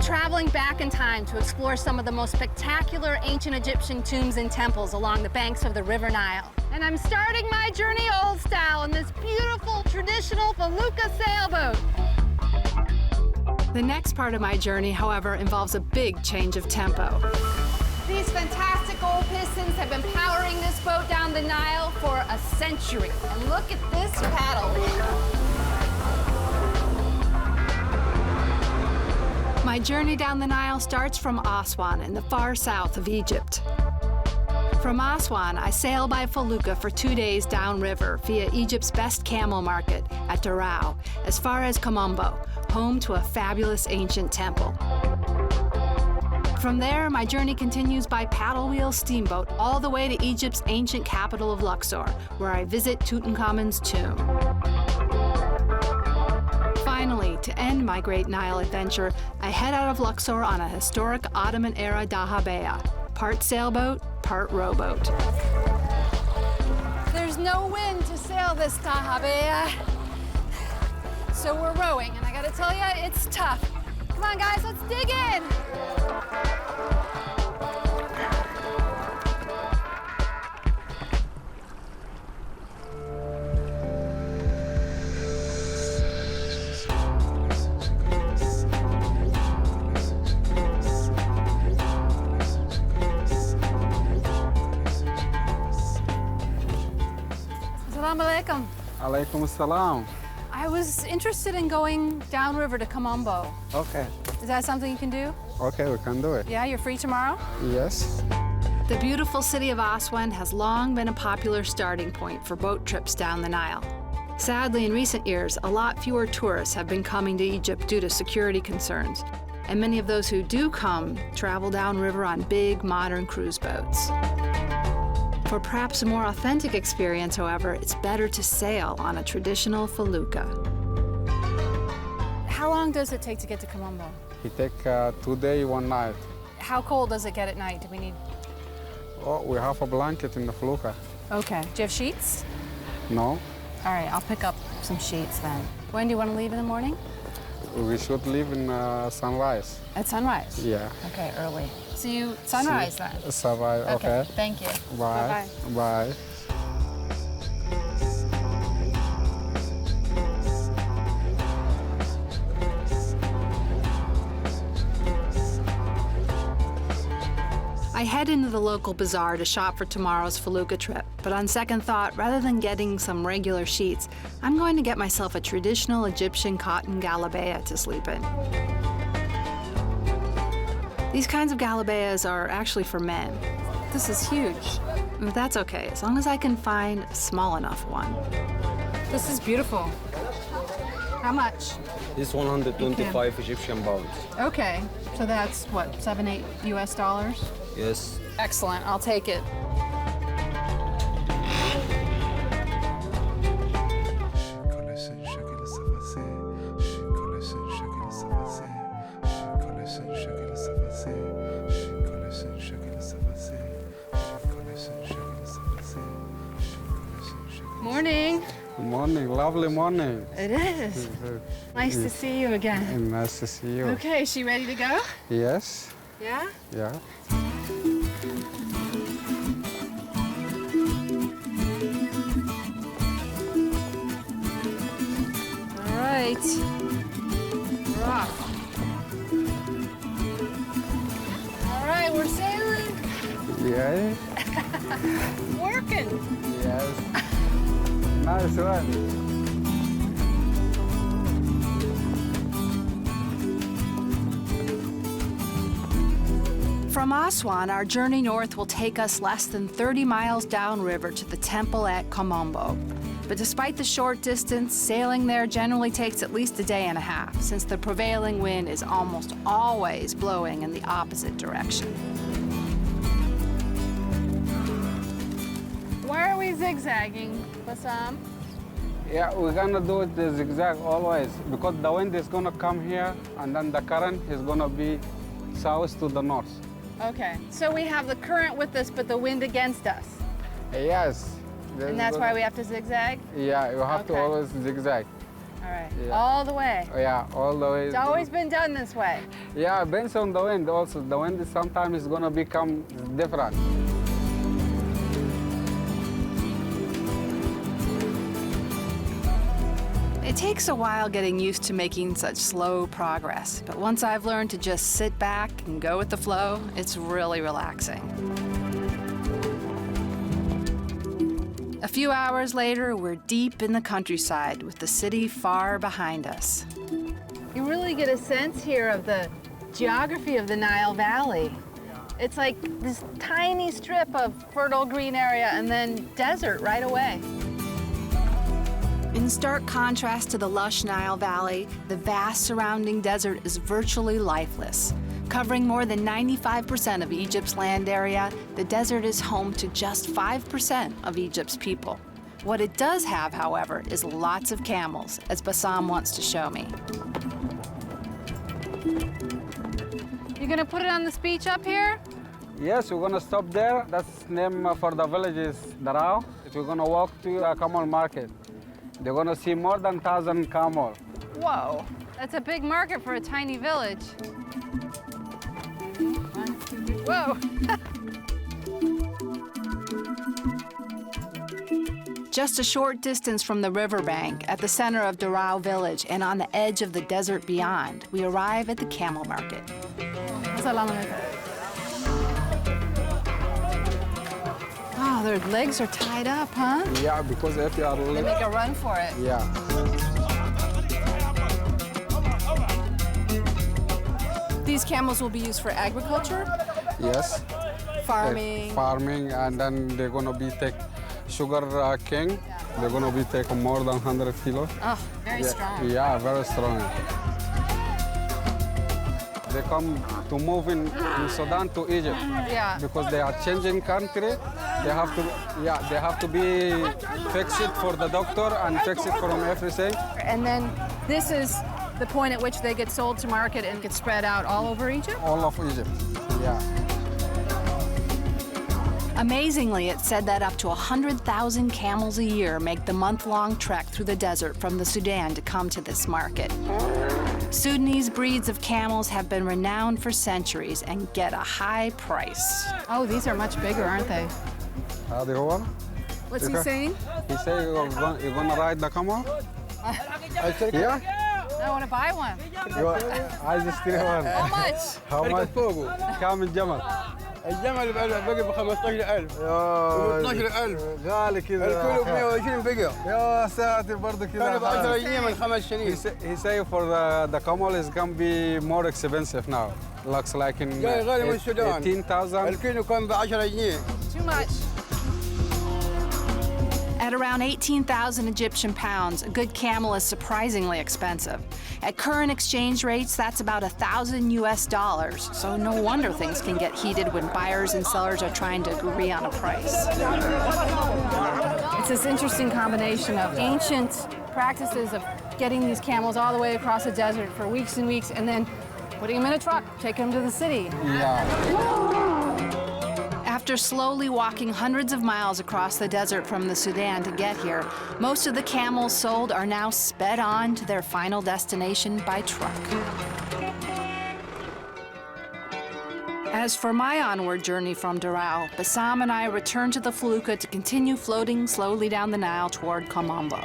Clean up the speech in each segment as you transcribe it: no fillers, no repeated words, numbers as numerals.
traveling back in time to explore some of the most spectacular ancient Egyptian tombs and temples along the banks of the River Nile. And I'm starting my journey old style in this beautiful, traditional Felucca sailboat. The next part of my journey, however, involves a big change of tempo. These fantastic old pistons have been powering this boat down the Nile for a century. And look at this paddle. My journey down the Nile starts from Aswan in the far south of Egypt. From Aswan, I sail by Felucca for 2 days downriver via Egypt's best camel market at Daraw, as far as Kom Ombo, home to a fabulous ancient temple. From there, my journey continues by paddlewheel steamboat all the way to Egypt's ancient capital of Luxor, where I visit Tutankhamun's tomb. Finally, to end my great Nile adventure, I head out of Luxor on a historic Ottoman-era Dahabiya, part sailboat, part rowboat. There's no wind to sail this Dahabiya, so we're rowing, and I gotta tell you, it's tough. Come on, guys, let's dig in. Assalamu alaikum. Alaikum assalam. I was interested in going downriver to Kom Ombo. Okay. Is that something you can do? Okay, we can do it. Yeah, you're free tomorrow? Yes. The beautiful city of Aswan has long been a popular starting point for boat trips down the Nile. Sadly, in recent years, a lot fewer tourists have been coming to Egypt due to security concerns, and many of those who do come travel downriver on big, modern cruise boats. For perhaps a more authentic experience, however, it's better to sail on a traditional Felucca. How long does it take to get to Kom Ombo? It takes 2 days, 1 night. How cold does it get at night? Do we need... Oh, we have a blanket in the Felucca. Okay. Do you have sheets? No. All right, I'll pick up some sheets then. When do you want to leave in the morning? We should leave in sunrise. At sunrise? Yeah. Okay, early. See you sunrise then. Sunrise, okay. Thank you. Bye. Bye. I head into the local bazaar to shop for tomorrow's Felucca trip, but on second thought, rather than getting some regular sheets, I'm going to get myself a traditional Egyptian cotton galabeya to sleep in. These kinds of galabeyas are actually for men. This is huge. But that's okay, as long as I can find a small enough one. This is beautiful. How much? This 125 Egyptian pounds. Okay, so that's what, $7, $8 US? Yes. Excellent, I'll take it. Morning. Good morning, lovely morning. It is. Nice to see you again. And nice to see you. Okay, is she ready to go? Yes. Yeah? Yeah. All right. We're off. All right, we're sailing. Yeah. Working. Yes. Nice one. From Aswan, our journey north will take us less than 30 miles downriver to the temple at Kom Ombo. But despite the short distance, sailing there generally takes at least a day and a half, since the prevailing wind is almost always blowing in the opposite direction. Why are we zigzagging, Bassam? Yeah, we're gonna do it the zigzag always because the wind is gonna come here and then the current is gonna be south to the north. Okay, so we have the current with us, but the wind against us. Yes. And that's why we have to zigzag? Yeah, you have to Okay. always zigzag. All right. Yeah. All the way. Yeah, all the way. It's always been done this way. Yeah, depends on the wind also. The wind is sometimes is gonna become different. It takes a while getting used to making such slow progress, but once I've learned to just sit back and go with the flow, it's really relaxing. A few hours later, we're deep in the countryside with the city far behind us. You really get a sense here of the geography of the Nile Valley. It's like this tiny strip of fertile green area and then desert right away. In stark contrast to the lush Nile Valley, the vast surrounding desert is virtually lifeless. Covering more than 95% of Egypt's land area, the desert is home to just 5% of Egypt's people. What it does have, however, is lots of camels, as Bassam wants to show me. You gonna put it on this beach up here? Yes, we're gonna stop there. That's name for the village is Daraw. We're gonna walk to the camel market. They're gonna see more than 1,000 camel. Whoa, that's a big market for a tiny village. Whoa. Just a short distance from the riverbank, at the center of Daraw village and on the edge of the desert beyond, we arrive at the camel market. Oh, their legs are tied up, huh? Yeah, because if you are They make a run for it. yeah. These camels will be used for agriculture, Yes. farming. Farming, and then they're gonna be take sugar cane. They're gonna be taking more than 100 kilos. Oh, very strong. Yeah, very strong. They come to move in Sudan to Egypt Yeah. because they are changing country. They have to be fixed for the doctor and fixed from everything. And then this is the point at which they get sold to market and get spread out all over Egypt? All of Egypt, yeah. Amazingly, it's said that up to 100,000 camels a year make the month-long trek through the desert from the Sudan to come to this market. Sudanese breeds of camels have been renowned for centuries and get a high price. Oh, these are much bigger, aren't they? The one? What's he saying? He say you're gonna ride the camel? I take yeah. I want to buy one. I just three one. How much? How much? كام الجمل؟ الجمل باقي ب 15,000 و 12,000 غالي كذا. الكيلو ب 120 بقى. يا ساتر برضه كذا. انا ب 10 جنيه من 5 سنين. He say for the camel is gonna be more expensive now. Looks like in جاي غالي من السودان. 18,000. الكيلو كان ب 10 جنيه. Too much. At around 18,000 Egyptian pounds, a good camel is surprisingly expensive. At current exchange rates, that's about $1,000 US, so no wonder things can get heated when buyers and sellers are trying to agree on a price. It's this interesting combination of ancient practices of getting these camels all the way across the desert for weeks and weeks, and then putting them in a truck, taking them to the city. Yeah. After slowly walking hundreds of miles across the desert from the Sudan to get here, most of the camels sold are now sped on to their final destination by truck. As for my onward journey from Daraw, Bassam and I return to the Felucca to continue floating slowly down the Nile toward Kom Ombo.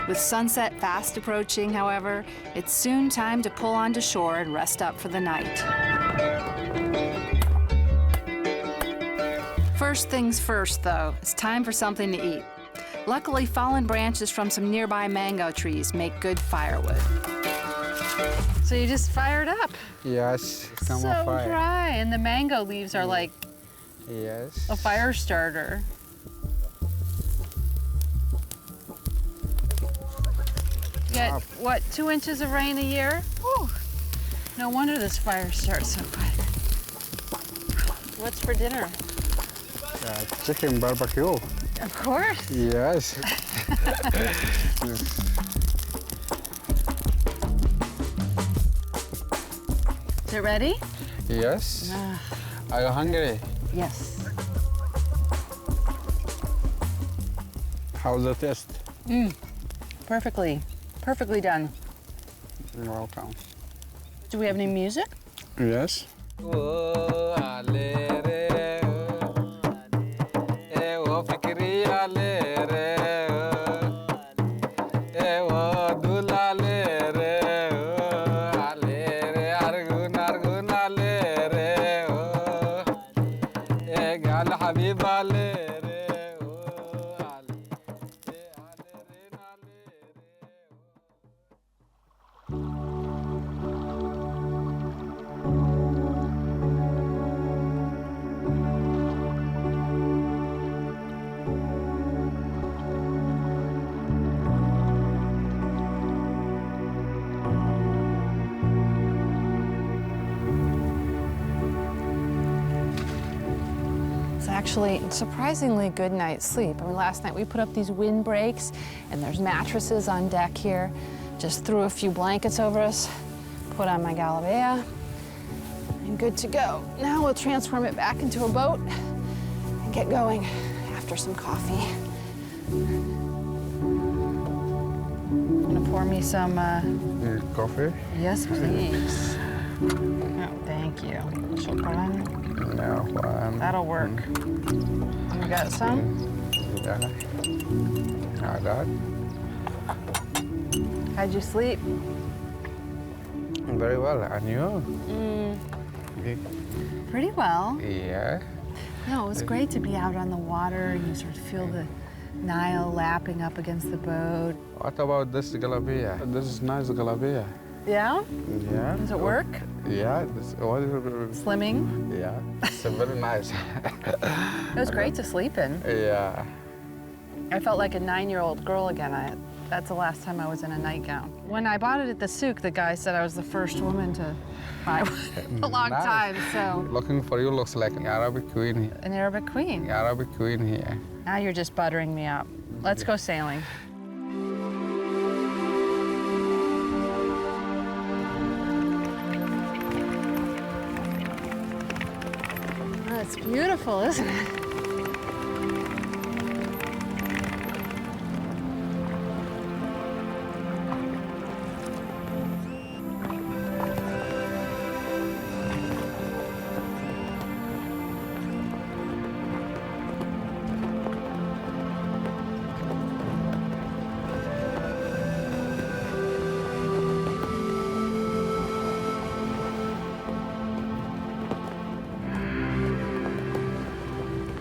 With sunset fast approaching, however, it's soon time to pull onto shore and rest up for the night. First things first, though, it's time for something to eat. Luckily, fallen branches from some nearby mango trees make good firewood. So you just fire it up. Yes. Come So on fire. dry, and the mango leaves are like Yes. a fire starter. Get, what, 2 inches of rain a year? Whew. No wonder this fire starts so quick. What's for dinner? Chicken barbecue. Of course. Yes. Is it ready? Yes. Are you hungry? Yes. How's the taste? Perfectly done. You're welcome. Do we have any music? Yes. Actually, surprisingly good night's sleep. I mean, last night we put up these windbreaks, and there's mattresses on deck here. Just threw a few blankets over us, put on my Dahabiya, and good to go. Now we'll transform it back into a boat and get going after some coffee. Gonna pour me some, Coffee? Yes, please. Oh, thank you. Shukran. No, That'll work. You got some? Yeah. I got. How'd you sleep? Very well. And you? Pretty well. Yeah. No, it was great to be out on the water. You sort of feel the Nile lapping up against the boat. What about this Dahabiya? This is nice Dahabiya. Yeah? Yeah. Does it work? Yeah. Slimming? Yeah. It's very nice. It was great to sleep in. Yeah. I felt like a 9-year-old girl again. That's the last time I was in a nightgown. When I bought it at the souk, the guy said I was the first woman to buy one a long time, so. Looking for you looks like an Arabic queen here. An Arabic queen. Arabic queen here. Now you're just buttering me up. Let's go sailing. Oh, it's beautiful, isn't it?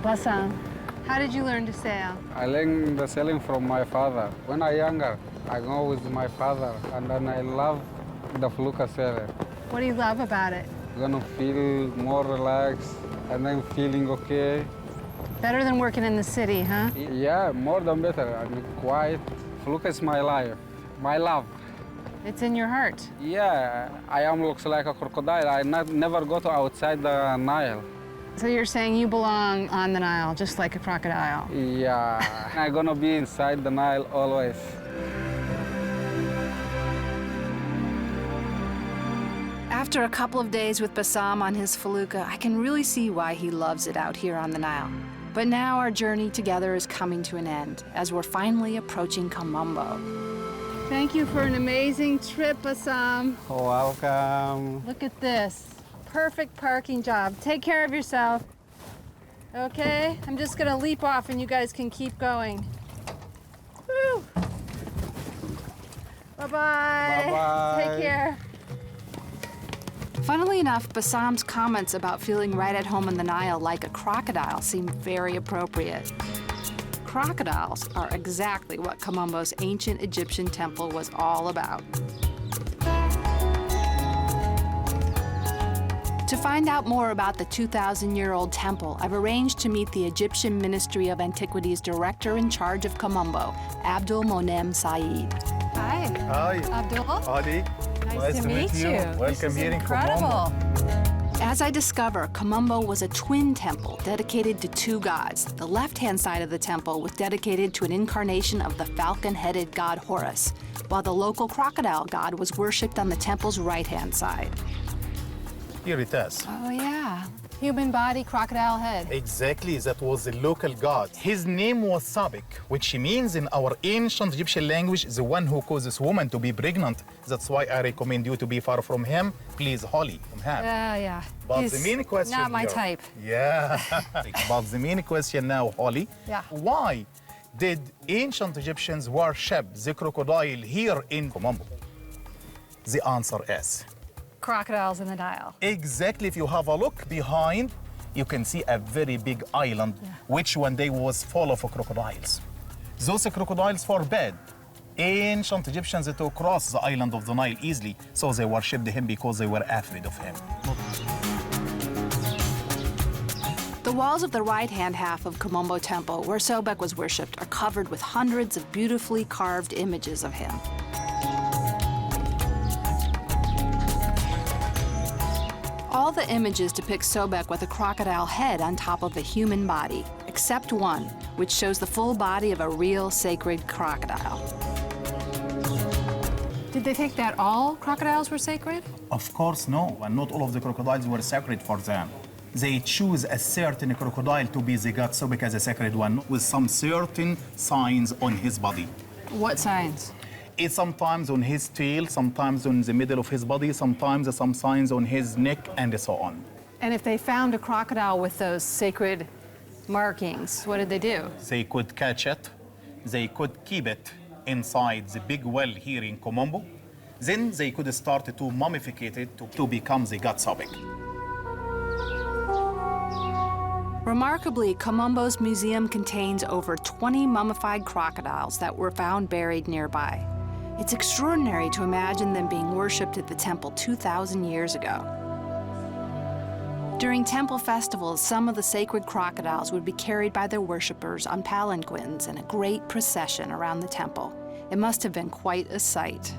Bassam, how did you learn to sail? I learned the sailing from my father. When I younger, I go with my father, and then I love the Felucca sailing. What do you love about it? Gonna feel more relaxed, and then feeling okay. Better than working in the city, huh? Yeah, more than better. I mean, quiet. Felucca is my life, my love. It's in your heart. Yeah, I am looks like a crocodile. I never go to outside the Nile. So you're saying you belong on the Nile, just like a crocodile? Yeah, I'm gonna be inside the Nile always. After a couple of days with Bassam on his Felucca, I can really see why he loves it out here on the Nile. But now our journey together is coming to an end, as we're finally approaching Kom Ombo. Thank you for an amazing trip, Bassam. Welcome. Look at this. Perfect parking job. Take care of yourself. Okay? I'm just gonna leap off and you guys can keep going. Woo! Bye-bye. Bye-bye. Take care. Funnily enough, Bassam's comments about feeling right at home in the Nile like a crocodile seem very appropriate. Crocodiles are exactly what Kom Ombo's ancient Egyptian temple was all about. To find out more about the 2,000-year-old temple, I've arranged to meet the Egyptian Ministry of Antiquities director in charge of Kom Ombo, Abdul Monem Saeed. Hi. Hi. Abdul. Ali. Nice to meet you. Welcome here in Kom incredible. Ombo. As I discover, Kom Ombo was a twin temple dedicated to two gods. The left-hand side of the temple was dedicated to an incarnation of the falcon-headed god Horus, while the local crocodile god was worshipped on the temple's right-hand side. Here it is. Oh, yeah. Human body, crocodile head. Exactly, that was the local god. His name was Sabik, which means in our ancient Egyptian language, the one who causes woman to be pregnant. That's why I recommend you to be far from him. Please, holy from him. Yeah. But He's the main question not my here- type. Yeah. But the main question now, Holly. Yeah. Why did ancient Egyptians worship the crocodile here in Kom Ombo? The answer is Crocodiles in the Nile. exactly. If you have a look behind, you can see a very big island, which one day was full of crocodiles. Those crocodiles forbade ancient Egyptians to cross the island of the Nile easily, so they worshipped him because they were afraid of him. The walls of the right-hand half of Kom Ombo Temple, where Sobek was worshipped, are covered with hundreds of beautifully carved images of him. All the images depict Sobek with a crocodile head on top of a human body, except one, which shows the full body of a real sacred crocodile. Did they think that all crocodiles were sacred? Of course, no, and not all of the crocodiles were sacred for them. They choose a certain crocodile to be the god Sobek as a sacred one, with some certain signs on his body. What signs? It's sometimes on his tail, sometimes on the middle of his body, sometimes some signs on his neck, and so on. And if they found a crocodile with those sacred markings, what did they do? They could catch it, they could keep it inside the big well here in Kom Ombo. Then they could start to mummificate it to become the god Sobek. Remarkably, Kom Ombo's museum contains over 20 mummified crocodiles that were found buried nearby. It's extraordinary to imagine them being worshipped at the temple 2,000 years ago. During temple festivals, some of the sacred crocodiles would be carried by their worshippers on palanquins in a great procession around the temple. It must have been quite a sight.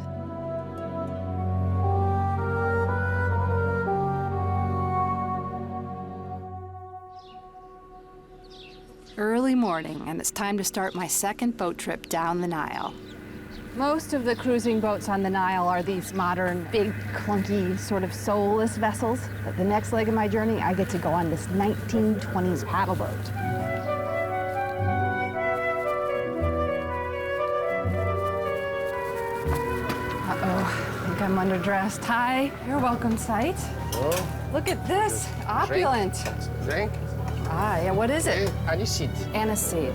Early morning, and it's time to start my second boat trip down the Nile. Most of the cruising boats on the Nile are these modern, big, clunky, sort of soulless vessels. But the next leg of my journey, I get to go on this 1920s paddle boat. Uh-oh, I think I'm underdressed. Hi, you're welcome, sight. Oh, Look at this, opulent. drink. Ah, yeah, what is it? Aniseed. Aniseed.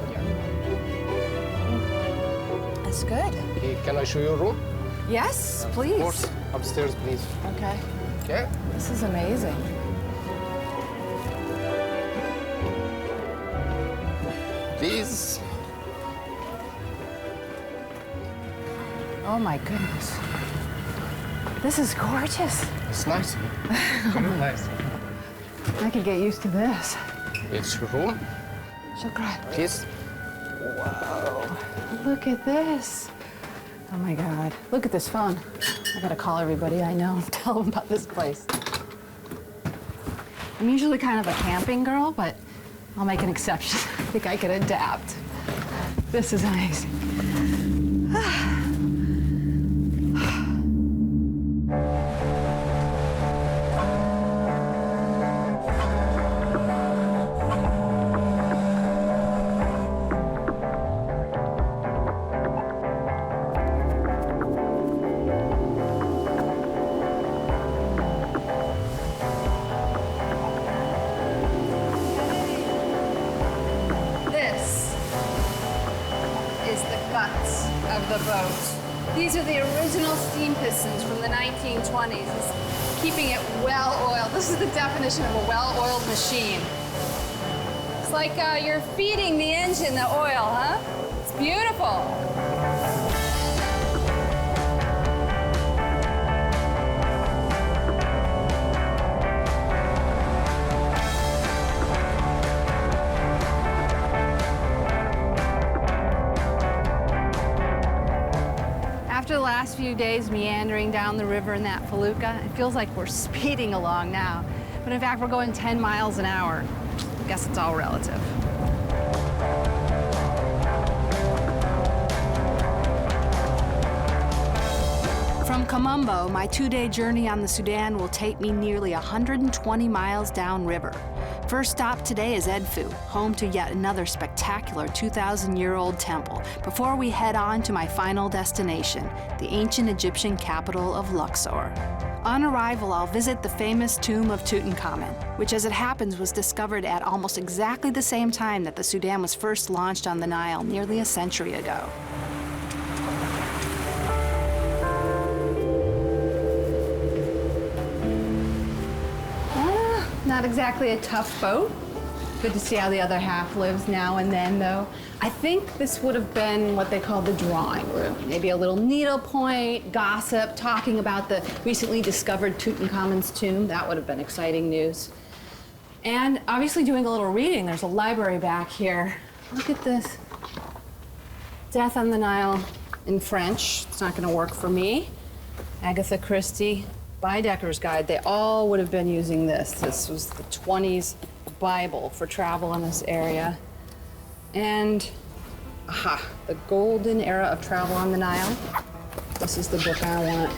That's good. Okay, can I show you a room? Yes, Of please. course. Upstairs, please. Okay. Okay. This is amazing. Please. Oh my goodness. This is gorgeous. It's nice. Very nice. I could get used to this. It's your room. Shukran. Please. Look at this. Oh my God. Look at this phone. I gotta call everybody I know and tell them about this place. I'm usually kind of a camping girl, but I'll make an exception. I think I can adapt. This is amazing. This is the guts of the boat. These are the original steam pistons from the 1920s. It's keeping it well-oiled. This is the definition of a well-oiled machine. It's like you're feeding the engine the oil, huh? It's beautiful. After the last few days meandering down the river in that Felucca, it feels like we're speeding along now. But in fact, we're going 10 miles an hour. I guess it's all relative. From Kom Ombo, my 2-day journey on the Sudan will take me nearly 120 miles downriver. first stop today is Edfu, home to yet another spectacular 2,000-year-old temple, before we head on to my final destination, the ancient Egyptian capital of Luxor. On arrival, I'll visit the famous Tomb of Tutankhamun, which as it happens was discovered at almost exactly the same time that the Sudan was first launched on the Nile nearly a century ago. Not exactly a tough boat. Good to see how the other half lives now and then, though. I think this would have been what they call the drawing room. Maybe a little needlepoint, gossip, talking about the recently discovered Tutankhamun's tomb. That would have been exciting news. And obviously doing a little reading. There's a library back here. Look at this. Death on the Nile in French. It's not going to work for me. Agatha Christie, Baedeker's Guide. They all would have been using this. This was the 20s Bible for travel in this area. And, the golden era of travel on the Nile. This is the book I want.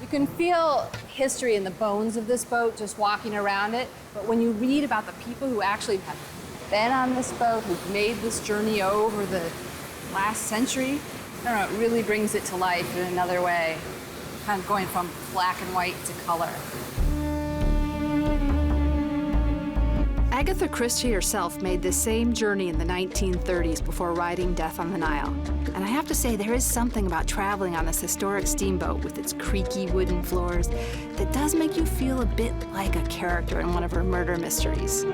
You can feel history in the bones of this boat just walking around it, but when you read about the people who actually have been on this boat, who've made this journey over the last century, I don't know, it really brings it to life in another way, kind of going from black and white to color. Agatha Christie herself made this same journey in the 1930s before writing Death on the Nile. And I have to say, there is something about traveling on this historic steamboat with its creaky wooden floors that does make you feel a bit like a character in one of her murder mysteries.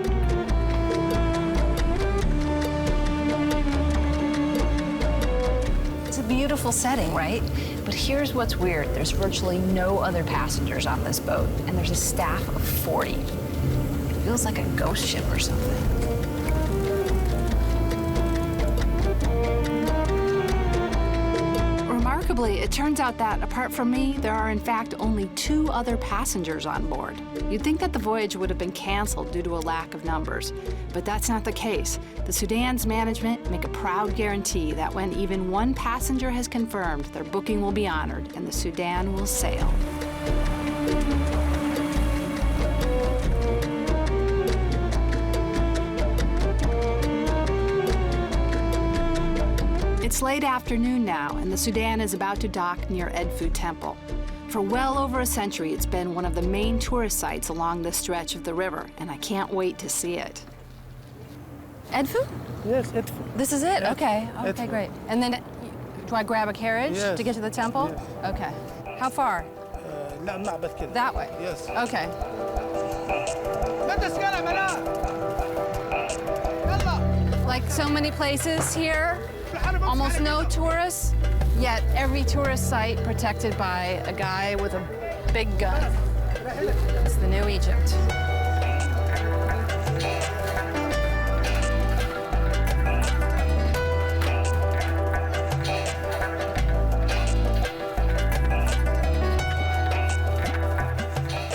It's a beautiful setting, right? But here's what's weird. There's virtually no other passengers on this boat, and there's a staff of 40. It feels like a ghost ship or something. Remarkably, it turns out that, apart from me, there are in fact only 2 other passengers on board. You'd think that the voyage would have been canceled due to a lack of numbers, but that's not the case. The Sudan's management make a proud guarantee that when even 1 passenger has confirmed, their booking will be honored and the Sudan will sail. It's late afternoon now, and the Sudan is about to dock near Edfu Temple. For well over a century, it's been one of the main tourist sites along this stretch of the river, and I can't wait to see it. Edfu? Yes, Edfu. This is it? Yes. Okay, Edfu. great. And then, do I grab a carriage Yes. to get to the temple? Yes. Okay. How far? That way? Yes. Okay. Like so many places here, almost no tourists, yet every tourist site protected by a guy with a big gun. It's the new Egypt.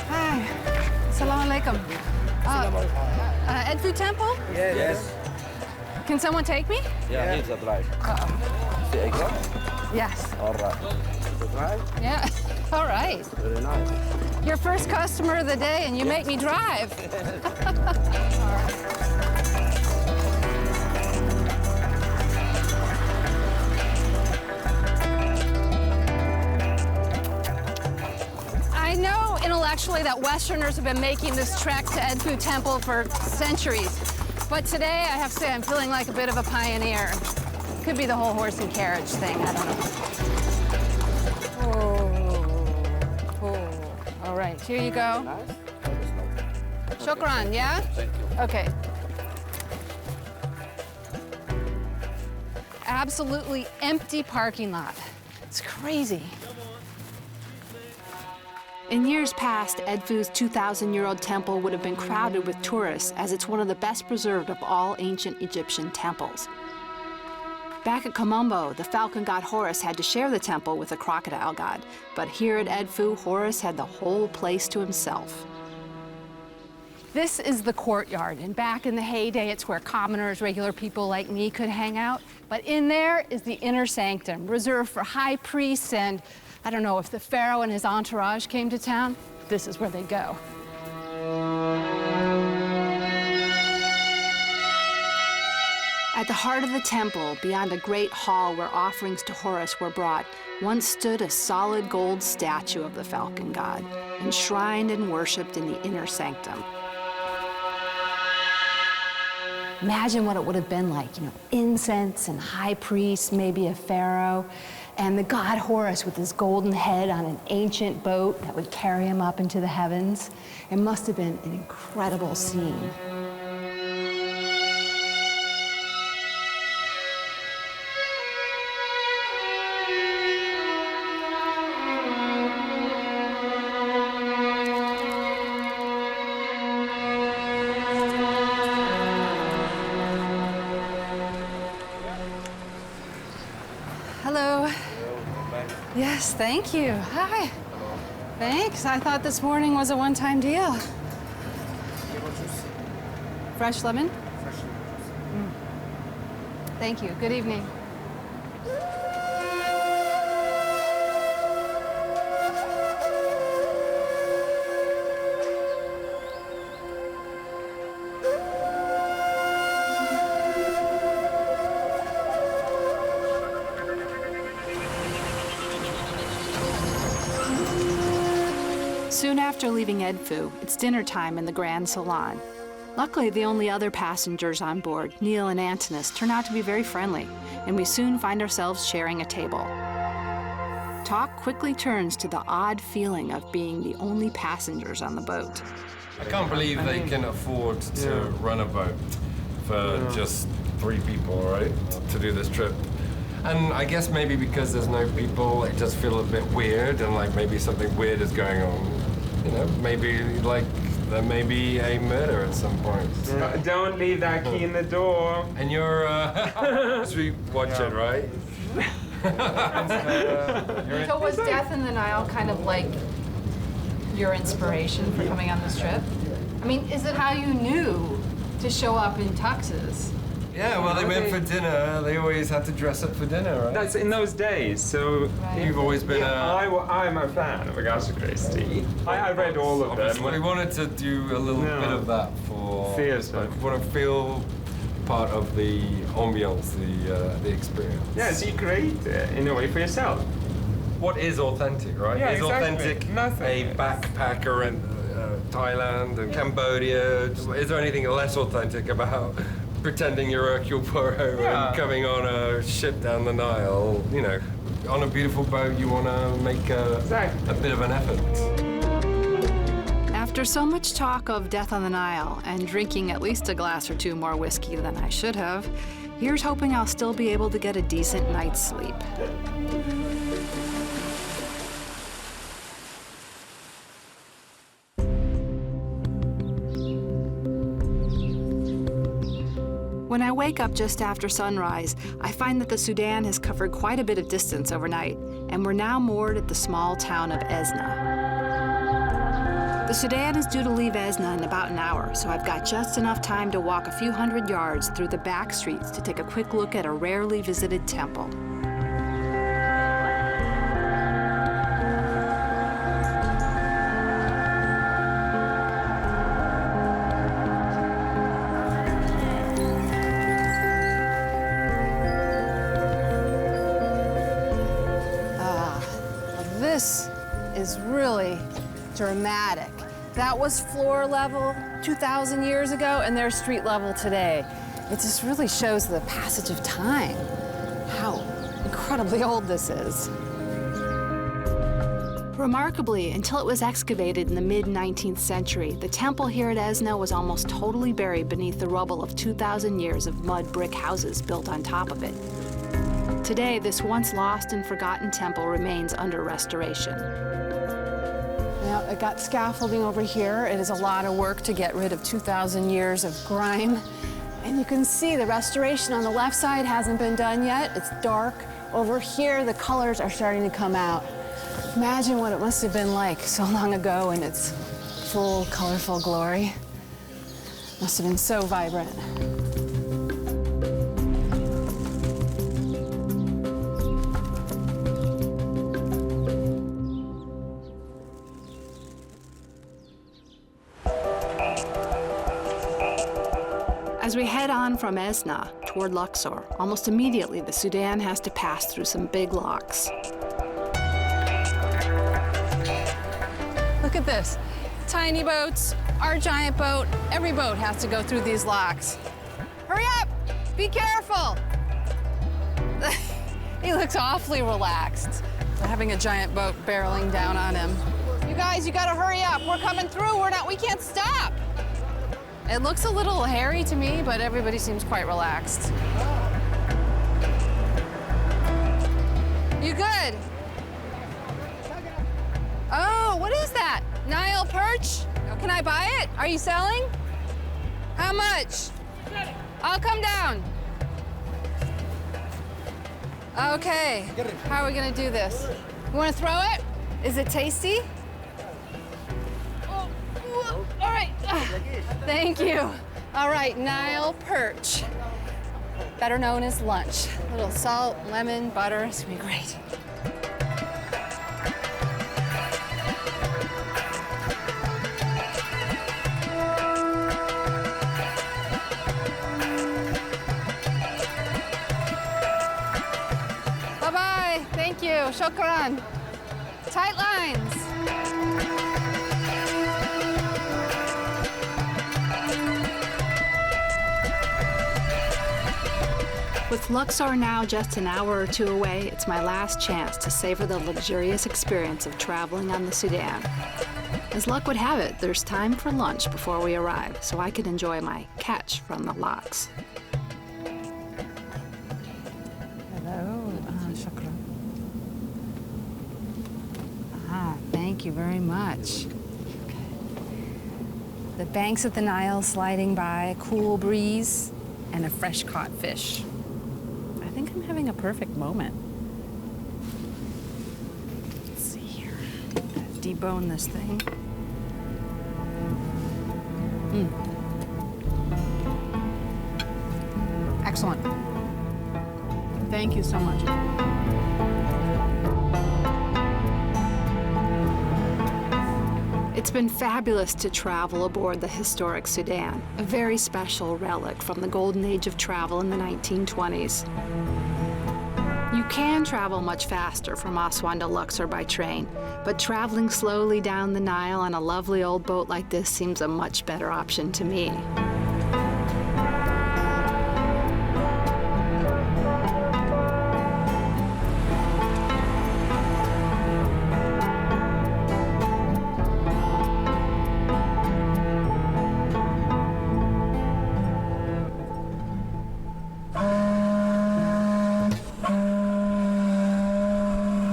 Hi. Assalamu alaikum. Edfu Temple? Yes. Can someone take me? Yeah, here's the drive. The exam? Yes. All right. The drive? Yeah. All right. Very nice. Your first customer of the day, and you make me drive. I know intellectually that Westerners have been making this trek to Edfu Temple for centuries. But today, I have to say, I'm feeling like a bit of a pioneer. Could be the whole horse and carriage thing, I don't know. Oh. All right, here you go. Shukran, yeah? Thank you. Okay. Absolutely empty parking lot. It's crazy. In years past, Edfu's 2,000-year-old temple would have been crowded with tourists, as it's one of the best preserved of all ancient Egyptian temples. Back at Kom Ombo, the falcon god Horus had to share the temple with the crocodile god. But here at Edfu, Horus had the whole place to himself. This is the courtyard, and back in the heyday, it's where commoners, regular people like me could hang out. But in there is the inner sanctum, reserved for high priests and, I don't know, if the pharaoh and his entourage came to town, this is where they'd go. At the heart of the temple, beyond a great hall where offerings to Horus were brought, once stood a solid gold statue of the falcon god, enshrined and worshipped in the inner sanctum. Imagine what it would have been like, incense and high priests, maybe a pharaoh, and the god Horus with his golden head on an ancient boat that would carry him up into the heavens. It must have been an incredible scene. Hello. Yes, thank you. Hi. Thanks. I thought this morning was a one-time deal. Fresh lemon? Fresh lemon. Thank you. Good evening. Soon after leaving Edfu, it's dinner time in the Grand Salon. Luckily, the only other passengers on board, Nile and Antinous, turn out to be very friendly, and we soon find ourselves sharing a table. Talk quickly turns to the odd feeling of being the only passengers on the boat. I can't believe they can afford to run a boat for just 3 people, right, to do this trip. And I guess maybe because there's no people, it just feels a bit weird, and like maybe something weird is going on. Maybe like there may be a murder at some point. Yeah. Don't leave that key in the door. And you're street watching, right? So was Death in the Nile kind of like your inspiration for coming on this trip? I mean, is it how you knew to show up in tuxes? Yeah, well, they went for dinner. They always had to dress up for dinner, right? That's in those days, so... Right. You've always been I'm a fan of Agatha Christie. I read all of them. We wanted to do a little bit of that for... We want to feel part of the ambiance, the experience. Yeah, so you create it in a way for yourself. What is authentic, right? Yeah, is exactly. authentic Nothing. A backpacker in Thailand and Cambodia? Is there anything less authentic about pretending you're Hercule Poirot and coming on a ship down the Nile? On a beautiful boat, you want to make a bit of an effort. After so much talk of Death on the Nile and drinking at least a glass or 2 more whiskey than I should have, here's hoping I'll still be able to get a decent night's sleep. When I wake up just after sunrise, I find that the Sudan has covered quite a bit of distance overnight, and we're now moored at the small town of Esna. The Sudan is due to leave Esna in about an hour, so I've got just enough time to walk a few hundred yards through the back streets to take a quick look at a rarely visited temple. This is really dramatic. That was floor level 2,000 years ago, and there's street level today. It just really shows the passage of time, how incredibly old this is. Remarkably, until it was excavated in the mid-19th century, the temple here at Esna was almost totally buried beneath the rubble of 2,000 years of mud brick houses built on top of it. Today, this once lost and forgotten temple remains under restoration. Now, it got scaffolding over here. It is a lot of work to get rid of 2,000 years of grime And you can see the restoration on the left side hasn't been done yet. It's dark. Over here, the colors are starting to come out. Imagine what it must have been like so long ago in its full, colorful glory. Must have been so vibrant. As we head on from Esna toward Luxor, almost immediately the Sudan has to pass through some big locks. Look at this. Tiny boats, our giant boat, every boat has to go through these locks. Hurry up! Be careful! He looks awfully relaxed, having a giant boat barreling down on him. You guys, you gotta hurry up. We're coming through. We can't stop. It looks a little hairy to me, but everybody seems quite relaxed. You good? Oh, what is that? Nile perch? Can I buy it? Are you selling? How much? I'll come down. Okay, how are we gonna do this? You wanna throw it? Is it tasty? All right, thank you. All right, Nile perch, better known as lunch. A little salt, lemon, butter, it's gonna be great. Bye-bye, thank you, shukran. Tight lines. With Luxor now just an hour or two away, it's my last chance to savor the luxurious experience of traveling on the Sudan. As luck would have it, there's time for lunch before we arrive, so I can enjoy my catch from the locks. Hello, shukran. Thank you very much. The banks of the Nile sliding by, a cool breeze, and a fresh caught fish. I think I'm having a perfect moment. Let's see here. Debone this thing. Excellent. Thank you so much. It's been fabulous to travel aboard the historic Sudan, a very special relic from the golden age of travel in the 1920s. You can travel much faster from Aswan to Luxor by train, but traveling slowly down the Nile on a lovely old boat like this seems a much better option to me.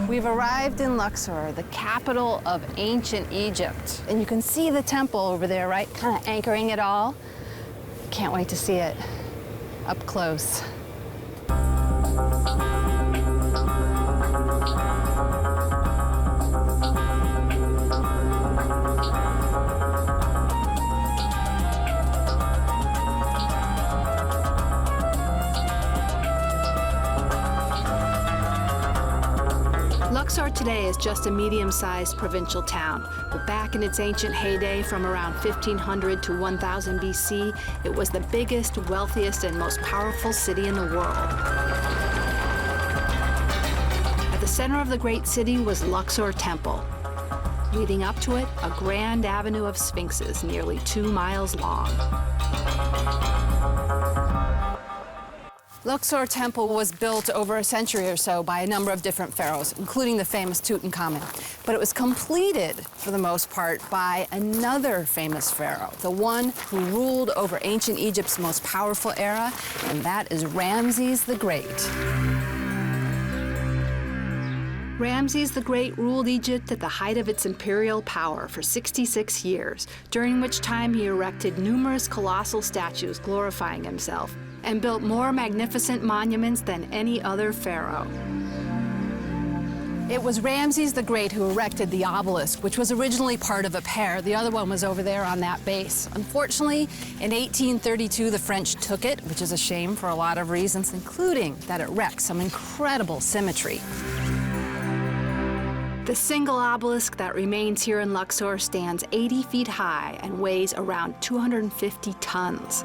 We've arrived in Luxor, the capital of ancient Egypt. And you can see the temple over there, right? Kind of anchoring it all. Can't wait to see it up close. Luxor today is just a medium-sized provincial town, but back in its ancient heyday from around 1500 to 1000 BC, it was the biggest, wealthiest, and most powerful city in the world. At the center of the great city was Luxor Temple. Leading up to it, a grand avenue of sphinxes nearly 2 miles long. Luxor Temple was built over a century or so by a number of different pharaohs, including the famous Tutankhamun. But it was completed, for the most part, by another famous pharaoh, the one who ruled over ancient Egypt's most powerful era, and that is Ramses the Great. Ramses the Great ruled Egypt at the height of its imperial power for 66 years, during which time he erected numerous colossal statues glorifying himself and built more magnificent monuments than any other pharaoh. It was Ramses the Great who erected the obelisk, which was originally part of a pair. The other one was over there on that base. Unfortunately, in 1832, the French took it, which is a shame for a lot of reasons, including that it wrecks some incredible symmetry. The single obelisk that remains here in Luxor stands 80 feet high and weighs around 250 tons.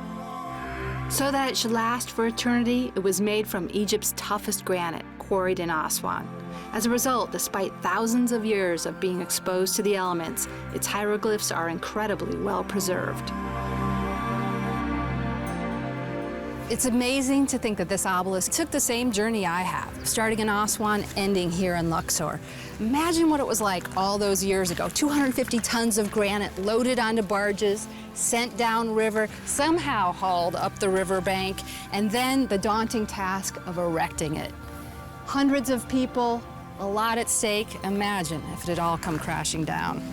So that it should last for eternity, it was made from Egypt's toughest granite, quarried in Aswan. As a result, despite thousands of years of being exposed to the elements, its hieroglyphs are incredibly well preserved. It's amazing to think that this obelisk took the same journey I have, starting in Aswan, ending here in Luxor. Imagine what it was like all those years ago. 250 tons of granite loaded onto barges, sent downriver, somehow hauled up the riverbank, and then the daunting task of erecting it. Hundreds of people, a lot at stake. Imagine if it had all come crashing down.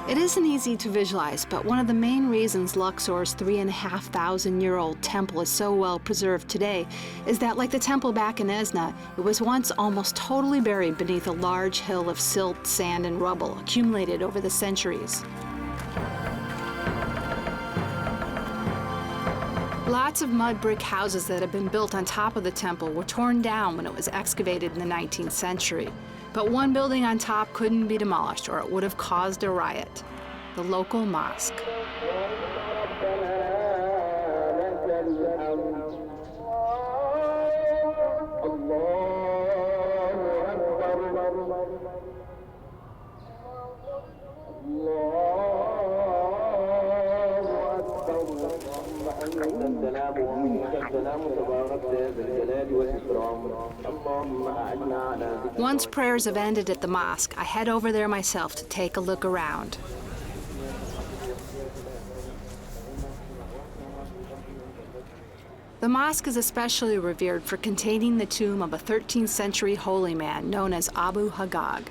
It isn't easy to visualize, but one of the main reasons Luxor's 3,500-year-old temple is so well preserved today is that, like the temple back in Esna, it was once almost totally buried beneath a large hill of silt, sand, and rubble accumulated over the centuries. Lots of mud brick houses that had been built on top of the temple were torn down when it was excavated in the 19th century. But one building on top couldn't be demolished or it would have caused a riot: the local mosque. Once prayers have ended at the mosque, I head over there myself to take a look around. The mosque is especially revered for containing the tomb of a 13th century holy man known as Abu Haggag.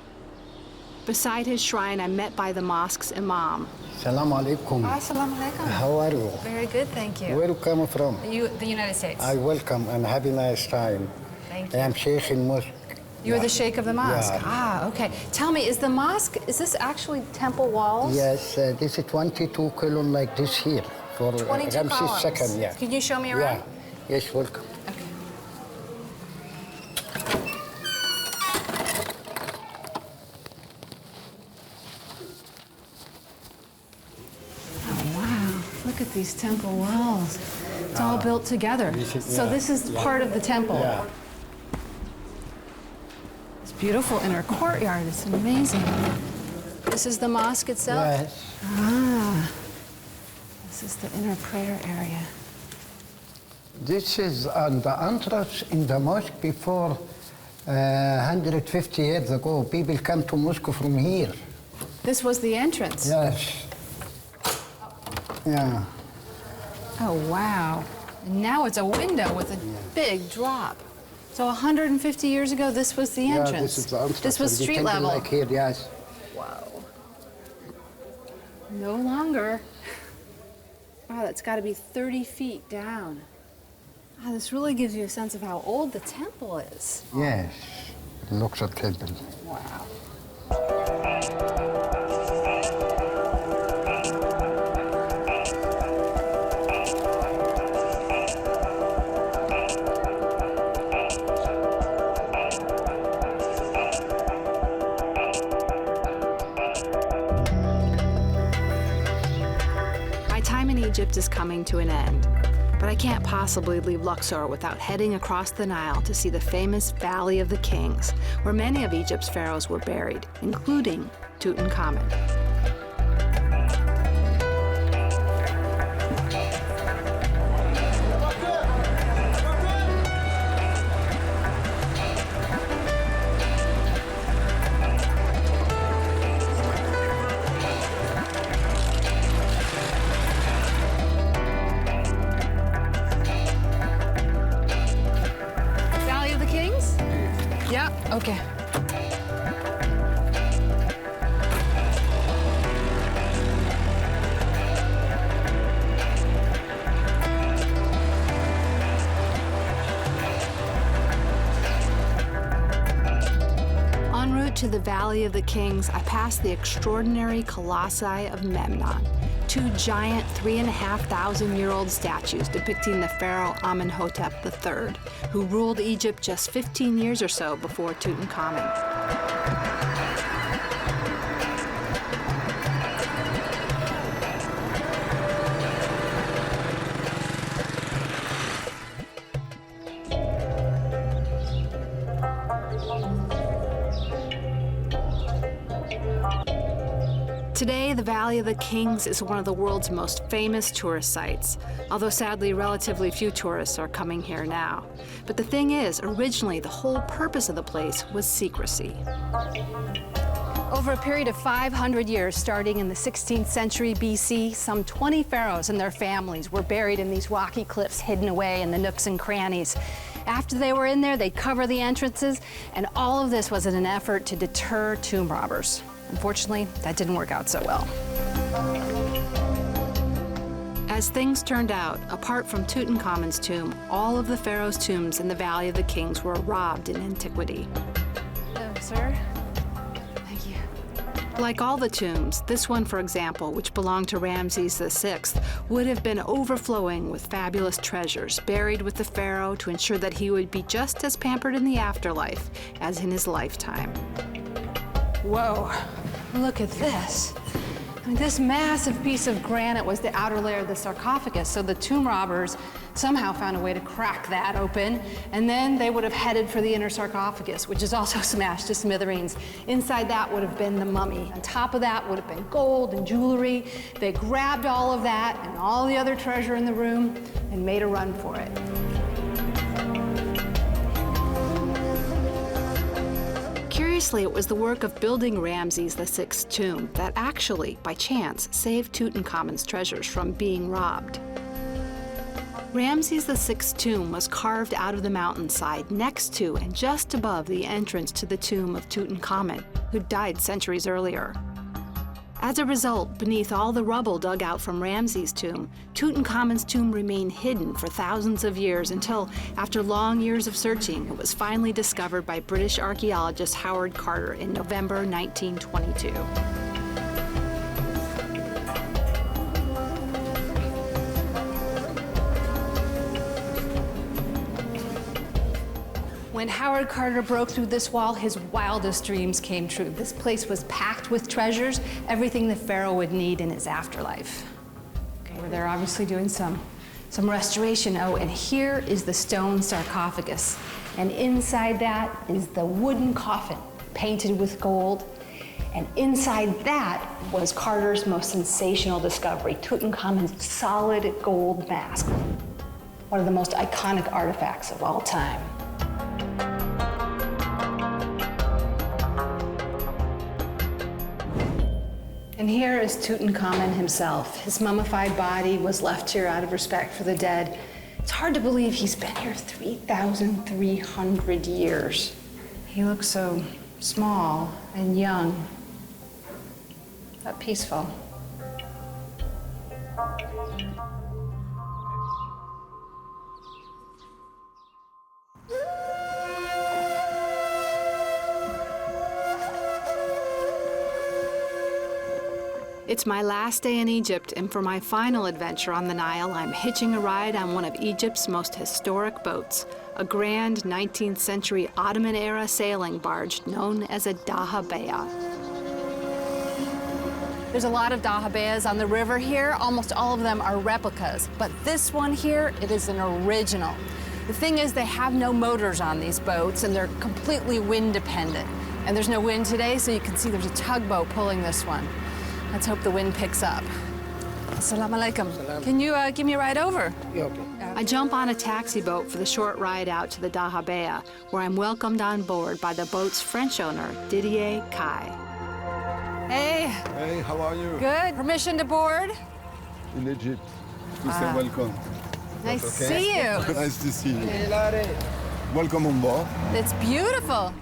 Beside his shrine, I'm met by the mosque's imam. Assalamu alaikum. Assalamu alaikum. How are you? Very good, thank you. Where you come from? The United States. I welcome and have a nice time. Thank you. I am Sheikh in Mosque. You're the sheikh of the mosque? Yeah. Ah, okay. Tell me, is the mosque, is this actually temple walls? Yes, this is 22 column like this here for 22 Ramses columns. II. Yeah. Can you show me around? Yeah. Yes, welcome. Okay. Oh, wow. Look at these temple walls. It's all built together. So this is part of the temple. Yeah. It's beautiful inner courtyard. It's amazing. This is the mosque itself? Yes. Ah. This is the inner prayer area. This is on the entrance in the mosque before 150 years ago. People come to mosque from here. This was the entrance? Yes. Yeah. Oh, wow. And now it's a window with a big drop. So 150 years ago, this was the entrance? Yeah, this is the entrance. This was And the street temple level? like here, yes. Wow. No longer. Wow, that's got to be 30 feet down. Wow, this really gives you a sense of how old the temple is. Yes. Luxor Temple. Wow. My time in Egypt is coming to an end, but I can't possibly leave Luxor without heading across the Nile to see the famous Valley of the Kings, where many of Egypt's pharaohs were buried, including Tutankhamun. Okay. En route to the Valley of the Kings, I passed the extraordinary colossi of Memnon, two giant 3,500-year-old statues depicting the pharaoh Amenhotep III, who ruled Egypt just 15 years or so before Tutankhamun. Today, the Valley of the Kings is one of the world's most famous tourist sites, although sadly, relatively few tourists are coming here now. But the thing is, originally, the whole purpose of the place was secrecy. Over a period of 500 years, starting in the 16th century BC, some 20 pharaohs and their families were buried in these rocky cliffs, hidden away in the nooks and crannies. After they were in there, they'd cover the entrances, and all of this was in an effort to deter tomb robbers. Unfortunately, that didn't work out so well. As things turned out, apart from Tutankhamun's tomb, all of the pharaohs' tombs in the Valley of the Kings were robbed in antiquity. Hello, sir. Thank you. Like all the tombs, this one, for example, which belonged to Ramses VI, would have been overflowing with fabulous treasures, buried with the pharaoh to ensure that he would be just as pampered in the afterlife as in his lifetime. Whoa, look at this. I mean, this massive piece of granite was the outer layer of the sarcophagus, so the tomb robbers somehow found a way to crack that open, and then they would have headed for the inner sarcophagus, which is also smashed to smithereens. Inside that would have been the mummy. On top of that would have been gold and jewelry. They grabbed all of that and all the other treasure in the room and made a run for it. Curiously, it was the work of building Ramses VI's tomb that actually, by chance, saved Tutankhamun's treasures from being robbed. Ramses VI's tomb was carved out of the mountainside next to and just above the entrance to the tomb of Tutankhamun, who died centuries earlier. As a result, beneath all the rubble dug out from Ramses' tomb, Tutankhamun's tomb remained hidden for thousands of years until, after long years of searching, it was finally discovered by British archaeologist Howard Carter in November 1922. When Howard Carter broke through this wall, his wildest dreams came true. This place was packed with treasures, everything the pharaoh would need in his afterlife. Okay, well, they're obviously doing some restoration. Oh, and here is the stone sarcophagus. And inside that is the wooden coffin, painted with gold. And inside that was Carter's most sensational discovery, Tutankhamun's solid gold mask, one of the most iconic artifacts of all time. And here is Tutankhamun himself. His mummified body was left here out of respect for the dead. It's hard to believe he's been here 3,300 years. He looks so small and young, but peaceful. It's my last day in Egypt, and for my final adventure on the Nile, I'm hitching a ride on one of Egypt's most historic boats, a grand 19th century Ottoman-era sailing barge known as a Dahabiya. There's a lot of dahabiyas on the river here. Almost all of them are replicas, but this one here, it is an original. The thing is, they have no motors on these boats, and they're completely wind dependent. And there's no wind today, so you can see there's a tugboat pulling this one. Let's hope the wind picks up. Assalamu alaikum. Can you give me a ride over? Yeah, okay. I jump on a taxi boat for the short ride out to the Dahabiya, where I'm welcomed on board by the boat's French owner, Didier Kai. Hey. Hey, how are you? Good. Permission to board? In Egypt. To say welcome. Nice to see you. Nice to see you. Welcome on board. It's beautiful.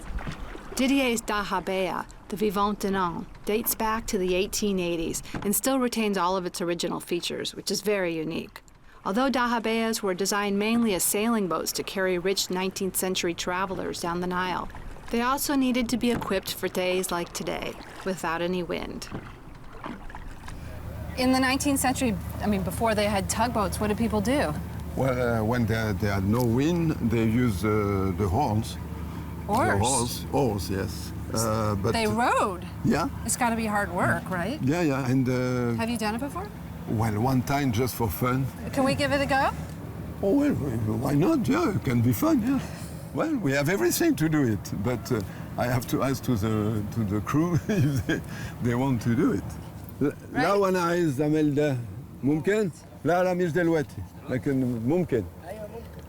Didier's Dahabiya, the Vivant Denon, dates back to the 1880s and still retains all of its original features, which is very unique. Although dahabiyas were designed mainly as sailing boats to carry rich 19th century travelers down the Nile, they also needed to be equipped for days like today, without any wind. In the 19th century, I mean, before they had tugboats, what did people do? Well, when they had no wind, they used the horns. Oars? Oars, yes. But they rowed? Yeah. It's got to be hard work, right? Yeah, yeah, and... Have you done it before? Well, one time just for fun. Can we give it a go? Oh, well, why not? Yeah, it can be fun, yeah. Well, we have everything to do it, but I have to ask to the crew if they want to do it. لا وانا عايز اعمل ده ممكن؟ لا مش دلوقتي لكن ممكن.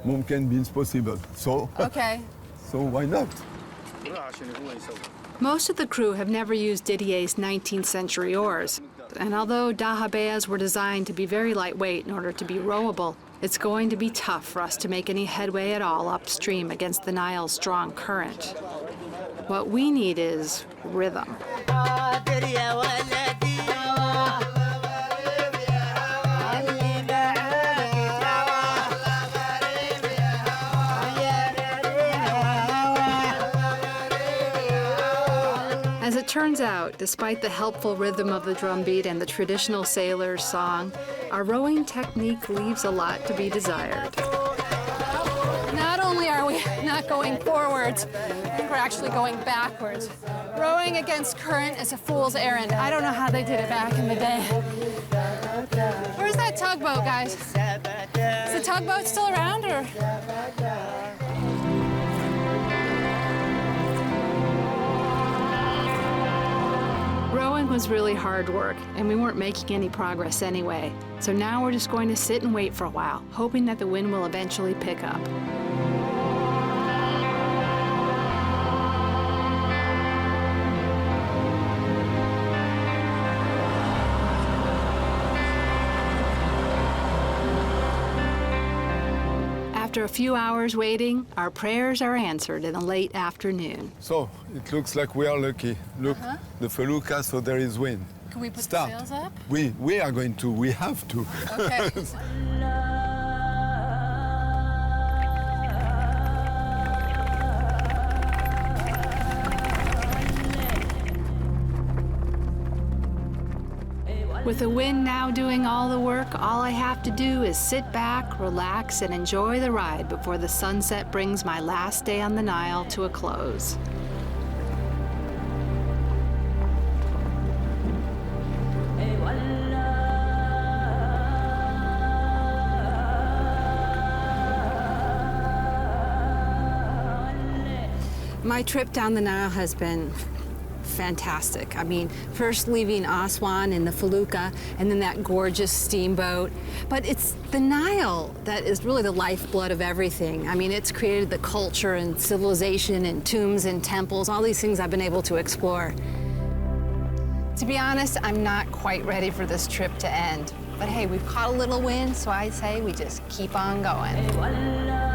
ممكن means possible. So okay. So why not? Most of the crew have never used Didier's 19th century oars. And although dahabiyas were designed to be very lightweight in order to be rowable, it's going to be tough for us to make any headway at all upstream against the Nile's strong current. What we need is rhythm. As it turns out, despite the helpful rhythm of the drumbeat and the traditional sailor's song, our rowing technique leaves a lot to be desired. Not only are we not going forwards, I think we're actually going backwards. Rowing against current is a fool's errand. I don't know how they did it back in the day. Where's that tugboat, guys? Is the tugboat still around, or? Rowing was really hard work, and we weren't making any progress anyway. So now we're just going to sit and wait for a while, hoping that the wind will eventually pick up. After a few hours waiting, our prayers are answered in the late afternoon. So it looks like we are lucky. Look, the Felucca, so there is wind. Can we put Start. the sails up? We are going to. We have to. Okay. With the wind now doing all the work, all I have to do is sit back, relax, and enjoy the ride before the sunset brings my last day on the Nile to a close. My trip down the Nile has been fantastic. I mean, first leaving Aswan in the Felucca, and then that gorgeous steamboat. But it's the Nile that is really the lifeblood of everything. I mean, it's created the culture and civilization and tombs and temples, all these things I've been able to explore. To be honest, I'm not quite ready for this trip to end. But hey, we've caught a little wind, so I say we just keep on going.